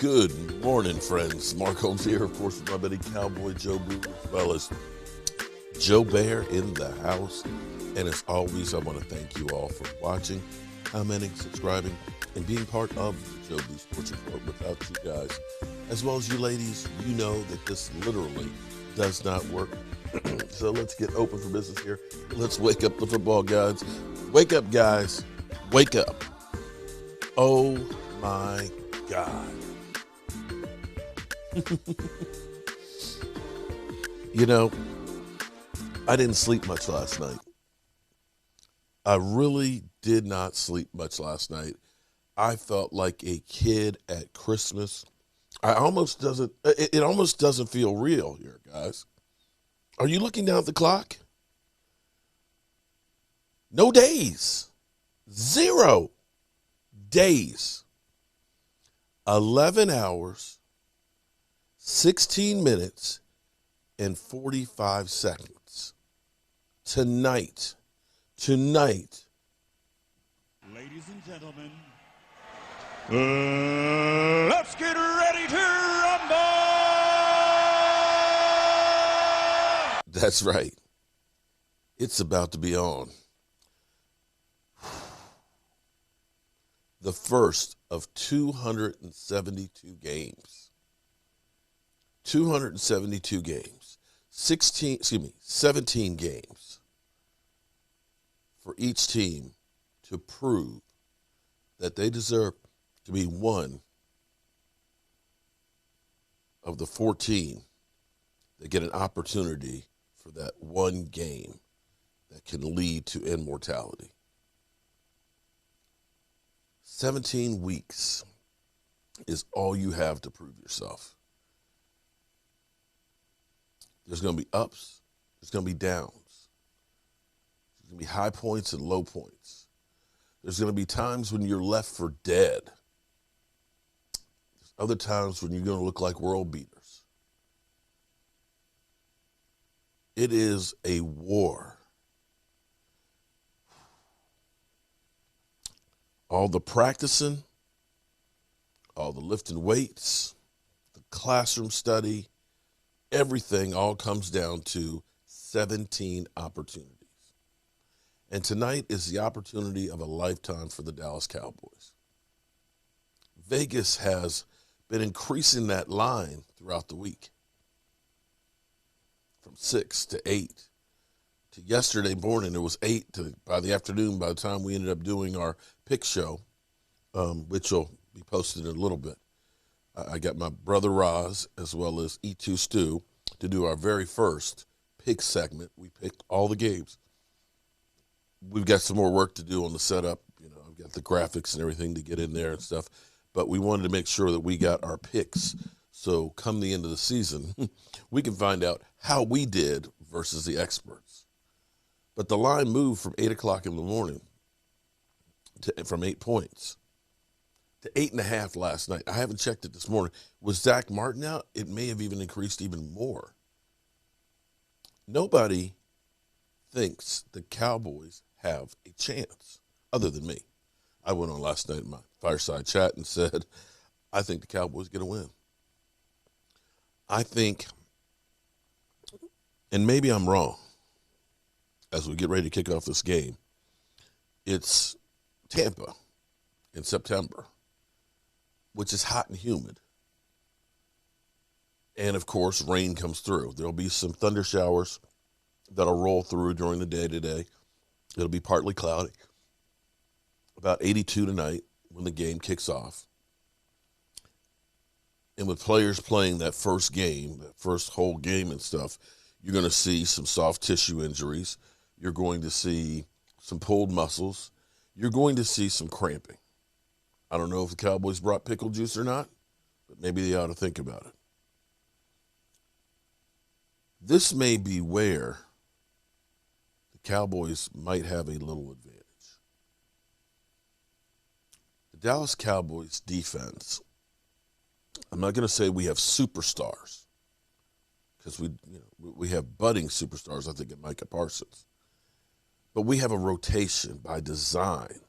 Good morning, friends. Mark Holmes here, of course, with my buddy Cowboy Joe Boo, as well as Joe Bear in the house. And as always, I want to thank you all for watching, commenting, subscribing, and being part of the Joe Boo Sports Report. Without you guys, as well as you ladies, you know that this literally does not work. So let's get open for business here. Let's wake up the football gods. Wake up, guys. Wake up. Oh, my God. You know, I didn't sleep much last night. I really did not sleep much last night. I felt like a kid at Christmas. It almost doesn't feel real here, guys. Are you looking down at the clock? No days. 0 days. 11 hours, 16 minutes, and 45 seconds. Tonight. Ladies and gentlemen, let's get ready to rumble! That's right. It's about to be on. The first of 272 games. 272 games. 17 games for each team to prove that they deserve to be one of the 14 that get an opportunity for that one game that can lead to immortality. 17 weeks is all you have to prove yourself. There's going to be ups. There's going to be downs. There's going to be high points and low points. There's going to be times when you're left for dead. There's other times when you're going to look like world beaters. It is a war. All the practicing, all the lifting weights, the classroom study, everything all comes down to 17 opportunities. And tonight is the opportunity of a lifetime for the Dallas Cowboys. Vegas has been increasing that line throughout the week from 6 to 8. To yesterday morning, it was 8 to by the afternoon, by the time we ended up doing our pick show, which will be posted in a little bit. I got my brother Roz as well as E2 Stu to do our very first pick segment. We picked all the games. We've got some more work to do on the setup. I've got the graphics and everything to get in there and stuff. But we wanted to make sure that we got our picks. So come the end of the season, we can find out how we did versus the experts. But the line moved from 8 o'clock in the morning from 8 points to 8.5 last night. I haven't checked it this morning. Was Zach Martin out? It may have even increased even more. Nobody thinks the Cowboys have a chance other than me. I went on last night in my fireside chat and said, I think the Cowboys get a win. I think, and maybe I'm wrong, as we get ready to kick off this game, it's Tampa in September, which is hot and humid. And, of course, rain comes through. There'll be some thunder showers that'll roll through during the day today. It'll be partly cloudy. About 82 tonight when the game kicks off. And with players playing that first game, that first whole game and stuff, you're going to see some soft tissue injuries. You're going to see some pulled muscles. You're going to see some cramping. I don't know if the Cowboys brought pickle juice or not, but maybe they ought to think about it. This may be where the Cowboys might have a little advantage. The Dallas Cowboys defense, I'm not going to say we have superstars, because we have budding superstars, I think, at Micah Parsons. But we have a rotation by design.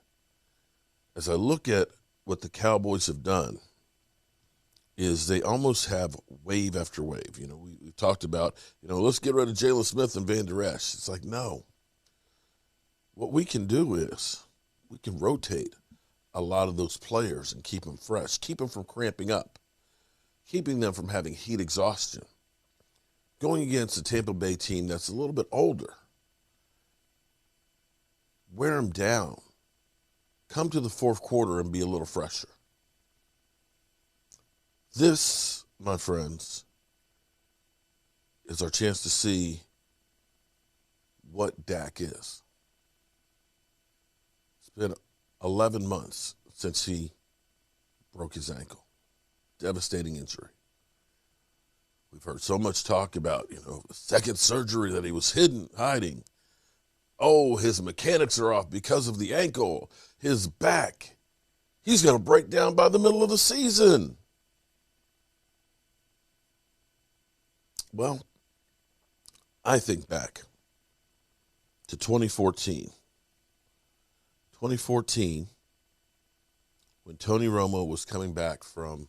As I look at what the Cowboys have done is they almost have wave after wave. You know, we've talked about, let's get rid of Jalen Smith and Van Der Esch. It's like, no. What we can do is we can rotate a lot of those players and keep them fresh, keep them from cramping up, keeping them from having heat exhaustion. Going against a Tampa Bay team that's a little bit older, wear them down. Come to the fourth quarter and be a little fresher. This, my friends, is our chance to see what Dak is. It's been 11 months since he broke his ankle. Devastating injury. We've heard so much talk about, second surgery that he was hiding. Oh, his mechanics are off because of the ankle, his back. He's going to break down by the middle of the season. Well, I think back to 2014. 2014, when Tony Romo was coming back from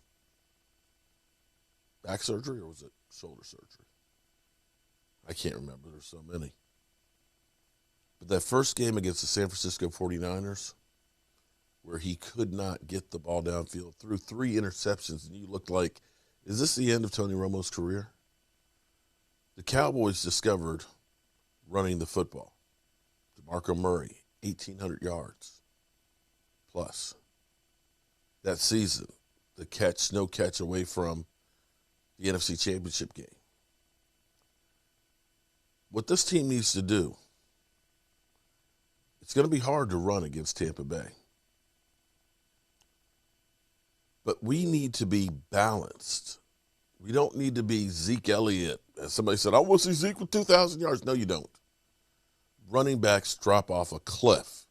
back surgery, or was it shoulder surgery? I can't remember. There's so many. But that first game against the San Francisco 49ers, where he could not get the ball downfield, threw 3 interceptions, and you looked like, is this the end of Tony Romo's career? The Cowboys discovered running the football. DeMarco Murray, 1,800 yards plus. That season, the no catch away from the NFC Championship game. What this team needs to do, it's going to be hard to run against Tampa Bay. But we need to be balanced. We don't need to be Zeke Elliott. As somebody said, I want to see Zeke with 2,000 yards. No, you don't. Running backs drop off a cliff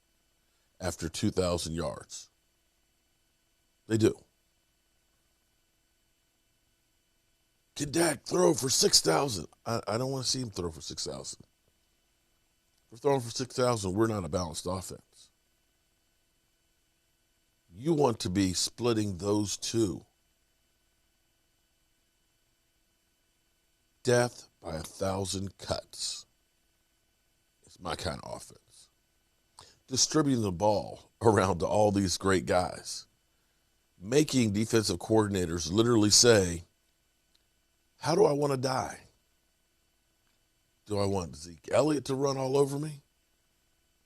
after 2,000 yards. They do. Can Dak throw for 6,000? I don't want to see him throw for 6,000. If we're throwing for 6,000, we're not a balanced offense. You want to be splitting those two. Death by 1,000 cuts. It's my kind of offense. Distributing the ball around to all these great guys. Making defensive coordinators literally say, how do I want to die? Do I want Zeke Elliott to run all over me?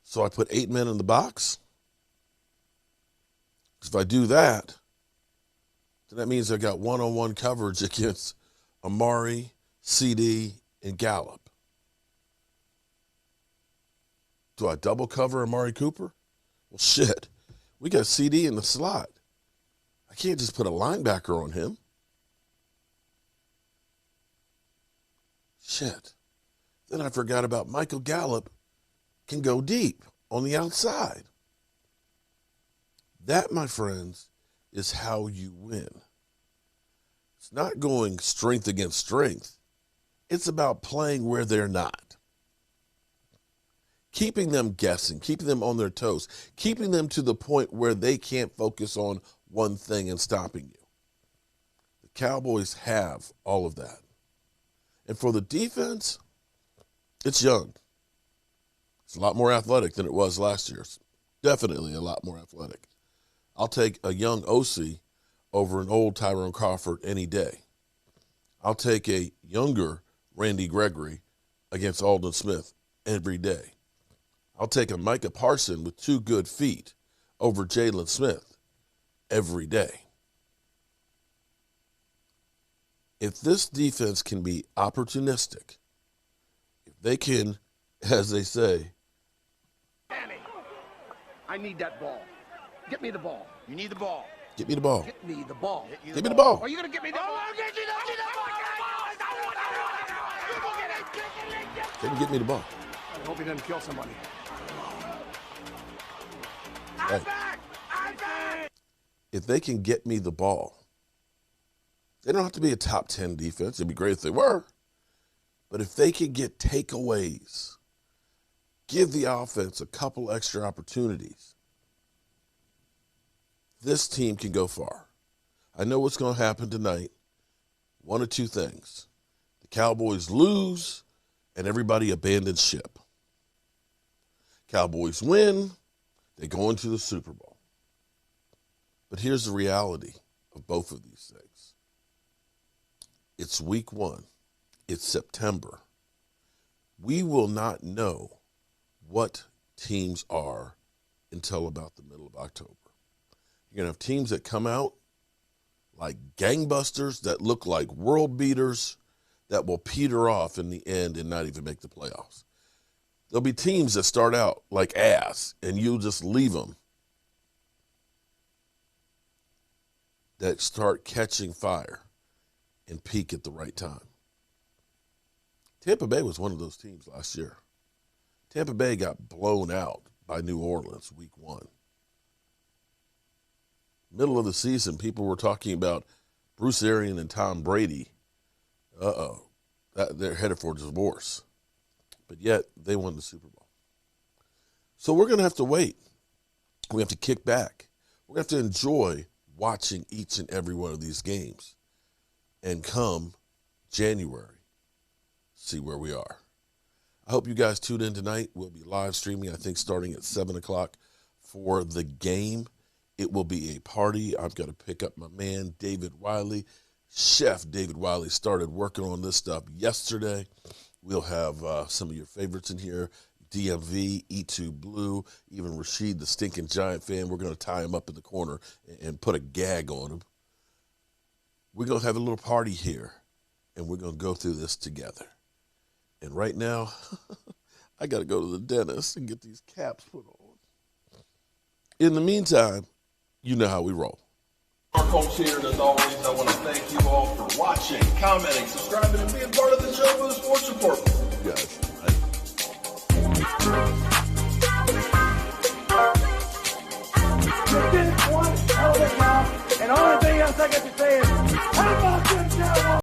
So I put 8 men in the box? Because if I do that, then that means I got one-on-one coverage against Amari, CD, and Gallup. Do I double cover Amari Cooper? Well, shit. We got CD in the slot. I can't just put a linebacker on him. Shit. Then I forgot about Michael Gallup can go deep on the outside. That, my friends, is how you win. It's not going strength against strength. It's about playing where they're not. Keeping them guessing, keeping them on their toes, keeping them to the point where they can't focus on one thing and stopping you. The Cowboys have all of that. And for the defense, it's young. It's a lot more athletic than it was last year. It's definitely a lot more athletic. I'll take a young OC over an old Tyrone Crawford any day. I'll take a younger Randy Gregory against Aldon Smith every day. I'll take a Micah Parson with 2 good feet over Jalen Smith every day. If this defense can be opportunistic, if they can, as they say, I need that ball. Get me the ball. You need the ball. Get me the ball. Get me the ball. Give me the ball. Are you going to get me the ball? Get me the ball. I hope he doesn't kill somebody. Right. If they can get me the ball, they don't have to be a top 10 defense. It'd be great if they were. But if they can get takeaways, give the offense a couple extra opportunities, this team can go far. I know what's going to happen tonight. One of two things. The Cowboys lose and everybody abandons ship. Cowboys win, they go into the Super Bowl. But here's the reality of both of these things. It's week 1. It's September. We will not know what teams are until about the middle of October. You're going to have teams that come out like gangbusters that look like world beaters that will peter off in the end and not even make the playoffs. There'll be teams that start out like ass and you'll just leave them, that start catching fire and peak at the right time. Tampa Bay was one of those teams last year. Tampa Bay got blown out by New Orleans week 1. Middle of the season, people were talking about Bruce Arians and Tom Brady. They're headed for divorce. But yet, they won the Super Bowl. So we're going to have to wait. We have to kick back. We're going to have to enjoy watching each and every one of these games. And come January, see where we are. I hope you guys tune in tonight. We'll be live streaming, I think, starting at 7 o'clock for the game. It will be a party. I've got to pick up my man, David Wiley. Chef David Wiley started working on this stuff yesterday. We'll have some of your favorites in here. DMV, E2 Blue, even Rashid, the stinking Giant fan. We're going to tie him up in the corner and put a gag on him. We're going to have a little party here, and we're going to go through this together. And right now, I got to go to the dentist and get these caps put on. In the meantime, you know how we roll. Holmes here, and as always, I want to thank you all for watching, commenting, subscribing, and being part of the show for the sports report. Guys, You did one hell of a job, and the only thing else I got to say is